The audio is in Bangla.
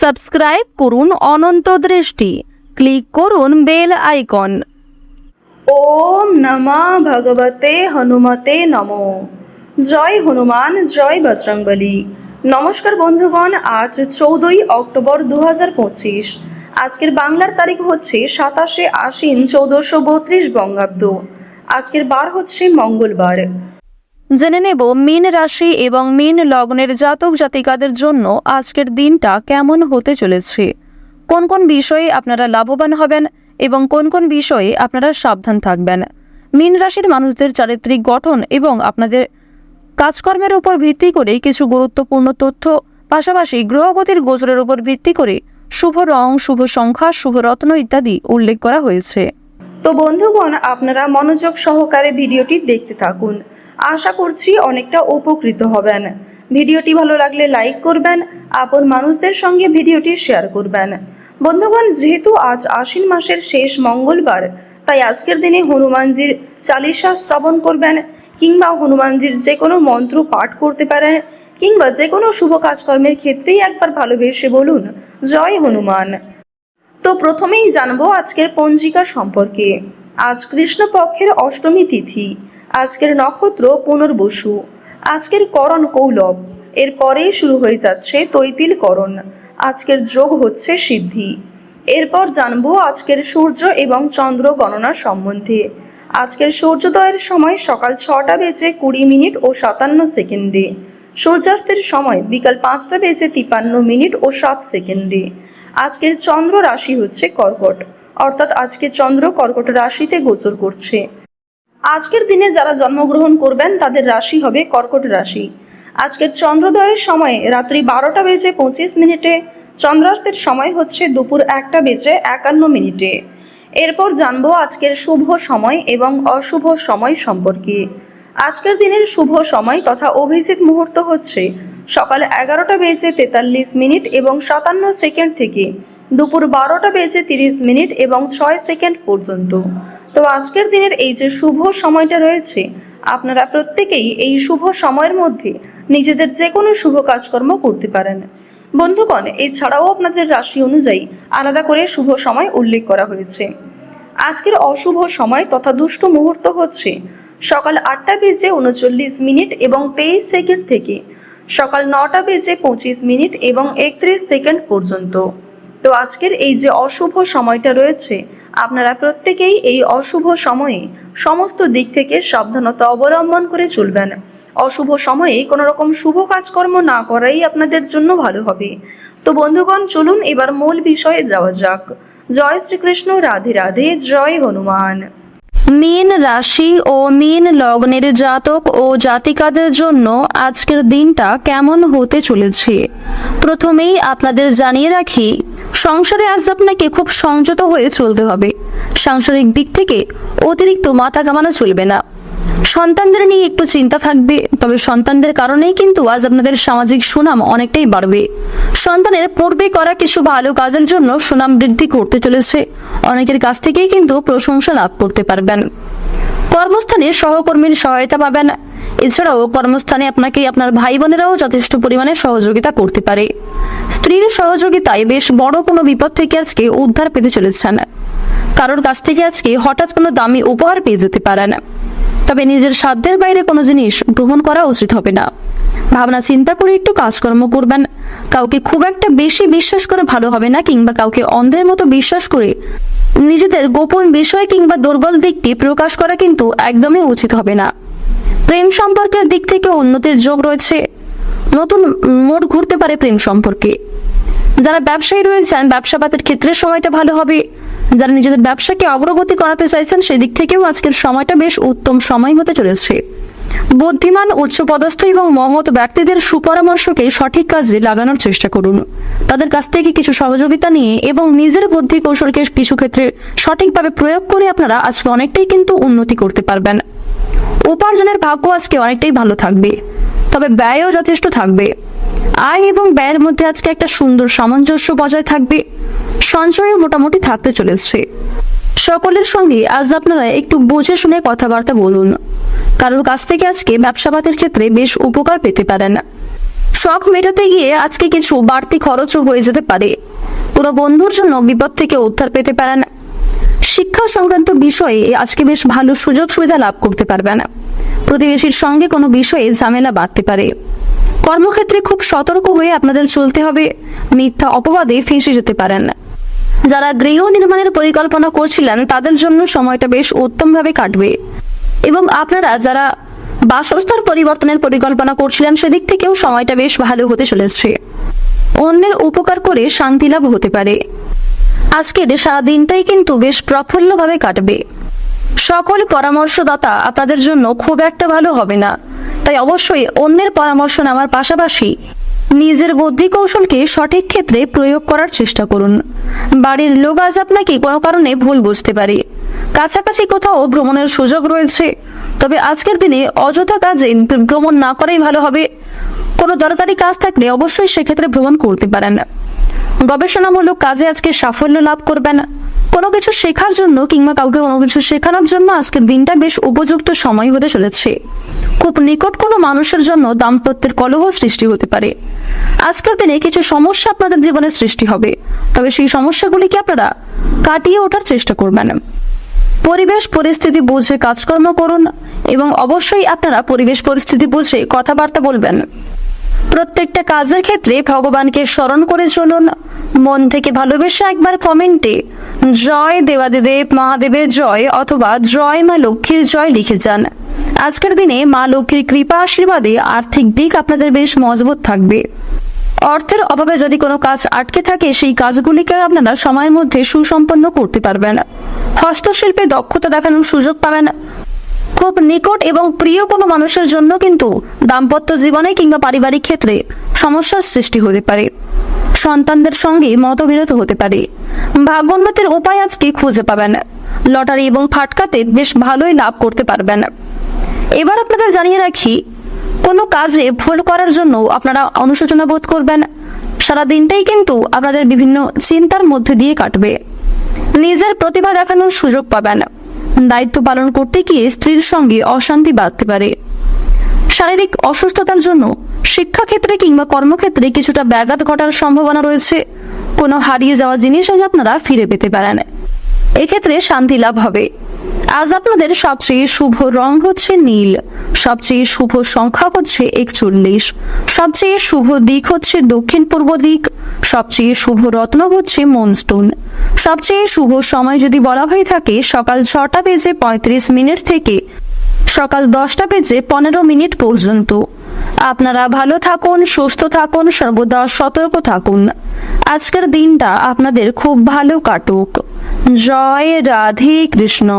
সাবস্ক্রাইব করুন অনন্ত দৃষ্টি, ক্লিক করুন বেল আইকন। ওম নমঃ ভগবতে হনুমতে নমো। জয় হনুমান, জয় বজরংবলী। নমস্কার বন্ধুগণ, আজ 14ই অক্টোবর 2025। আজকের বাংলার তারিখ হচ্ছে 27শে আশ্বিন 1432 বঙ্গাব্দ। আজকের বার হচ্ছে মঙ্গলবার। জেনে নেব মীন রাশি এবং মীন লগ্নের জাতক জাতিকাদের জন্য আজকের দিনটা কেমন হতে চলেছে, কোন কোন বিষয়ে আপনারা লাভবান হবেন এবং কোন কোন বিষয়ে আপনারা সাবধান থাকবেন। মীন রাশির মানুষদের চারিত্রিক গঠন এবং আপনাদের কাজকর্মের উপর ভিত্তি করে কিছু গুরুত্বপূর্ণ তথ্য, পাশাপাশি গ্রহগতির গোচরের উপর ভিত্তি করে শুভ রং, শুভ সংখ্যা, শুভ রত্ন ইত্যাদি উল্লেখ করা হয়েছে। তো বন্ধুগণ, আপনারা মনোযোগ সহকারে ভিডিওটি দেখতে থাকুন। আশা করছি অনেকটা উপকৃত হবেন। ভিডিওটি ভালো লাগলে লাইক করবেন, আপন মানুষদের সঙ্গে ভিডিওটি শেয়ার করবেন। বন্ধুগণ, যেহেতু আজ আশ্বিন মাসের শেষ মঙ্গলবার, তাই আজকের দিনে হনুমানজির চালিসা শ্রবণ করবেন, কিংবা হনুমানজির যে কোনো মন্ত্র পাঠ করতে পারেন, কিংবা যে কোনো শুভ কাজকর্মের ক্ষেত্রেই একবার ভালোবেসে বলুন জয় হনুমান। তো প্রথমেই জানবো আজকের পঞ্জিকা সম্পর্কে। আজ কৃষ্ণপক্ষের অষ্টমী তিথি। আজকের নক্ষত্র পুনর্বসু। আজকের করণ কৌলভ। এরপরেই শুরু হয়ে যাচ্ছে তৈতিল করণ। আজকের যোগ হচ্ছে সিদ্ধি। এরপর জানবো আজকের সূর্য এবং চন্দ্র গণনা সম্বন্ধে। আজকের সূর্যোদয়ের সময় সকাল 6:20 ও 57 সেকেন্ডে। সূর্যাস্তের সময় বিকাল 5:53 ও 7 সেকেন্ডে। আজকের চন্দ্র রাশি হচ্ছে কর্কট, অর্থাৎ আজকে চন্দ্র কর্কট রাশিতে গোচর করছে। আজকের দিনে যারা জন্মগ্রহণ করবেন তাদের রাশি হবে কর্কট রাশি। আজকের চন্দ্রোদয়ের সময় রাত্রি 12:25। চন্দ্রাস্তের সময় হচ্ছে দুপুর 1:51। এরপর জানবো আজকের শুভ সময় এবং অশুভ সময় সম্পর্কে। আজকের দিনের শুভ সময় তথা অভিজিৎ মুহূর্ত হচ্ছে সকাল 11:43 এবং 57 সেকেন্ড থেকে দুপুর 12:30 এবং 6 সেকেন্ড পর্যন্ত। তো আজকের দিনের এই যে শুভ সময়টা রয়েছে, আপনারা প্রত্যেকেই এই শুভ সময়ের মধ্যে নিজেদের যে কোনো শুভ কাজকর্ম করতে পারেন। বন্ধুগণ, এছাড়াও আপনাদের রাশি অনুযায়ী আলাদা করে শুভ সময় উল্লেখ করা হয়েছে। আজকের অশুভ সময় তথা দুষ্ট মুহূর্ত হচ্ছে সকাল 8:39 এবং 23 সেকেন্ড থেকে সকাল 9:25 এবং 31 সেকেন্ড পর্যন্ত। তো আজকের এই যে অশুভ সময়টা রয়েছে, আপনারা প্রত্যেকেই এই অশুভ সময়ে সমস্ত দিক থেকে সাবধানতা অবলম্বন করে চলবেন। অশুভ সময়ে কোনো রকম শুভ কাজকর্ম না করাই আপনাদের জন্য ভালো হবে। তো বন্ধুগণ, চলুন এবার মূল বিষয়ে যাওয়া যাক। জয় শ্রীকৃষ্ণ, রাধে রাধে, জয় হনুমান। মীন রাশি ও মীন লগ্নের জাতক ও জাতিকাদের জন্য আজকের দিনটা কেমন হতে চলেছে। প্রথমেই আপনাদের জানিয়ে রাখি, সংসারে আজ আপনাকে খুব সংযত হয়ে চলতে হবে। সাংসারিক দিক থেকে অতিরিক্ত মাথা ঘামানো চলবে না। সন্তানদের নিয়ে একটু চিন্তা থাকবে, তবে সন্তানদের কারণেই কিন্তু আজ আপনাদের সামাজিক সুনাম অনেকটাই বাড়বে। সন্তানের পূর্বে করা কিছু ভালো কাজের জন্য সুনাম বৃদ্ধি করতে চলেছে। অনেকের কাছ থেকেই কিন্তু প্রশংসা লাভ করতে পারবেন। কর্মস্থানে সহকর্মীর সহায়তা পাবেন। এছাড়াও কর্মস্থানে আপনাকে আপনার ভাই বোনেরাও যথেষ্ট পরিমাণে সহযোগিতা করতে পারে। স্ত্রীর সহযোগিতায় বেশ বড় কোনো বিপদ থেকে আজকে উদ্ধার পেতে চলেছেন। কারোর কাছ থেকে আজকে হঠাৎ কোনো দামি উপহার পেয়ে যেতে পারেন। তবে নিজের সাধ্যের বাইরে কোনো জিনিস গ্রহণ করা উচিত হবে না। ভাবনা চিন্তা করে একটু কাজকর্ম করবেন। কাউকে খুব একটা বেশি বিশ্বাস করে ভালো হবে না, কিংবা কাউকে অন্ধের মতো বিশ্বাস করে নিজেদের গোপন বিষয় কিংবা দুর্বল দিকটি প্রকাশ করা কিন্তু একদমই উচিত হবে না। প্রেম সম্পর্কের দিক থেকে উন্নতির যোগ রয়েছে। নতুন মোড় ঘুরতে পারে প্রেম সম্পর্কে। যারা ব্যবসায়ী রয়েছেন, ব্যবসাপাতের ক্ষেত্রে সময়টা ভালো হবে। যারা নিজেদের ব্যবসাকে অগ্রগতি করাতে চাইছেন, সেদিক থেকেও আজকের সময়টা বেশ উত্তম সময় হতে চলেছে। বুদ্ধিমান, উচ্চপদস্থ এবং মহৎ ব্যক্তিদের সুপরামর্শকে সঠিক কাজে লাগানোর চেষ্টা করুন। তাদের কাছ থেকে কিছু সহযোগিতা নিয়ে এবং নিজের বুদ্ধি কৌশলকে কিছু ক্ষেত্রে সঠিকভাবে প্রয়োগ করে আপনারা আজকে অনেকটাই কিন্তু উন্নতি করতে পারবেন। উপার্জনের ভাগ্য আজকে অনেকটাই ভালো থাকবে, তবে ব্যয়ও যথেষ্ট থাকবে। আয় এবং ব্যয়ের মধ্যে আজকে একটা সুন্দর সামঞ্জস্য বজায় থাকবে। সঞ্চয়ও মোটামুটি থাকতে চলেছে। সকলের সঙ্গে আজ আপনারা একটু বুঝে শুনে কথাবার্তা বলুন। কারোর কাছ থেকে আজকে ব্যবসাপাতের ক্ষেত্রে বেশ উপকার পেতে পারেন। শখ মেটাতে গিয়ে আজকে কিছু বাড়তি খরচও হয়ে যেতে পারে। পুরো বন্ধুর জন্য বিপদ থেকে উদ্ধার পেতে পারেন। শিক্ষা সংক্রান্ত বিষয়ে আজকে বেশ ভালো সুযোগ সুবিধা লাভ করতে পারবেন। প্রতিবেশীর সঙ্গে কোনো বিষয়ে ঝামেলা বাঁধতে পারে। কর্মক্ষেত্রে খুব সতর্ক হয়ে আপনাদের চলতে হবে, মিথ্যা অপবাদে ফেঁসে যেতে পারেন। যারা গৃহ নির্মাণের পরিকল্পনা করছিলেন তাদের জন্য সময়টা বেশ উত্তমভাবে কাটবে, এবং আপনারা যারা বাসস্থান পরিবর্তনের পরিকল্পনা করছিলেন সেদিক থেকেও সময়টা বেশ ভালো হতে চলেছে। অন্যের উপকার করে শান্তি লাভ হতে পারে। আজকের সারা দিনটাই কিন্তু বেশ প্রফুল্লভাবে কাটবে। সকল পরামর্শদাতা আপনাদের জন্য খুব একটা ভালো হবে না, তাই অবশ্যই অন্যের পরামর্শ নেওয়ার পাশাপাশি নিজের বুদ্ধি কৌশলকে সঠিক ক্ষেত্রে প্রয়োগ করার চেষ্টা করুন। বাড়ির লোক আজ আপনাকে কোনো কারণে ভুল বুঝতে পারে। কাছাকাছি কোথাও ভ্রমণের সুযোগ রয়েছে, তবে আজকের দিনে অযথা কাজে ভ্রমণ না করাই ভালো হবে। কোনো দরকারি কাজ থাকলে অবশ্যই সেক্ষেত্রে ভ্রমণ করতে পারেন। গবেষণামূলক কাজে আজকে সাফল্য লাভ করবেন। কোনো কিছু শেখার জন্য কিংবা কাউকে কোনো কিছু শেখানোর জন্য আজকের দিনটা বেশ উপযুক্ত সময় হতে চলেছে। খুব নিকট কোনো মানুষের জন্য দাম্পত্যের কলহ সৃষ্টি হতে পারে। আজকের দিনে কিছু সমস্যা আপনাদের জীবনে সৃষ্টি হবে, তবে সেই সমস্যাগুলিকে আপনারা কাটিয়ে ওঠার চেষ্টা করবেন। পরিবেশ পরিস্থিতি বুঝে কাজকর্ম করুন, এবং অবশ্যই আপনারা পরিবেশ পরিস্থিতি বুঝে কথাবার্তা বলবেন। প্রত্যেকটা কাজের ক্ষেত্রে ভগবানকে স্মরণ করে চলুন। মন থেকে ভালোবেসে একবার কমেন্টে জয় দেবাদিদেব মহাদেবের জয় অথবা জয় মা লক্ষ্মীর জয় লিখে যান। আজকের দিনে মা লক্ষ্মীর কৃপা আশীর্বাদে আর্থিক দিক আপনাদের বেশ মজবুত থাকবে। অর্থের অভাবে যদি কোনো কাজ আটকে থাকে সেই কাজগুলিকে আপনারা সময়ের মধ্যে সুসম্পন্ন করতে পারবেন। হস্তশিল্পে দক্ষতা দেখানোর সুযোগ পাবেন। খুব নিকট এবং প্রিয় কোনো মানুষের জন্য কিন্তু দাম্পত্য জীবনে কিংবা পারিবারিক ক্ষেত্রে সমস্যার সৃষ্টি হতে পারে। সন্তানদের সঙ্গে মতবিরোধ হতে পারে। ভাগ্যোন্নতির উপায় আজকে খুঁজে পাবেন। লটারি এবং ফাটকাতে বেশ ভালোই লাভ করতে পারবেন। এবার আপনাদের জানিয়ে রাখি, কোনো কাজে ভুল করার জন্য আপনারা অনুশোচনা বোধ করবেন। সারা দিনটাই কিন্তু আপনাদের বিভিন্ন চিন্তার মধ্যে দিয়ে কাটবে। নিজের প্রতিভা দেখানোর সুযোগ পাবেন। দায়িত্ব পালন করতে গিয়ে স্ত্রীর সঙ্গে অশান্তি বাঁধতে পারে। শারীরিক অসুস্থতার জন্য শিক্ষাক্ষেত্রে কিংবা কর্মক্ষেত্রে কিছুটা ব্যাঘাত ঘটার সম্ভাবনা রয়েছে। কোনো হারিয়ে যাওয়া জিনিস আজ আপনারা ফিরে পেতে পারেন। এক্ষেত্রে শান্তি লাভ হবে। আজ আপনাদের সবচেয়ে শুভ রং হচ্ছে নীল, সবচেয়ে শুভ সংখ্যা হচ্ছে 41, সবচেয়ে শুভ দিক হচ্ছে দক্ষিণ পূর্ব দিক, সবচেয়ে শুভ রত্ন হচ্ছে মুনস্টোন। সবচেয়ে শুভ সময় যদি বলা হয়ে থাকে সকাল 6:35 থেকে সকাল 10:15 পর্যন্ত। আপনারা ভালো থাকুন, সুস্থ থাকুন, সর্বদা সতর্ক থাকুন। আজকের দিনটা আপনাদের খুব ভালো কাটুক। জয় রাধে কৃষ্ণ।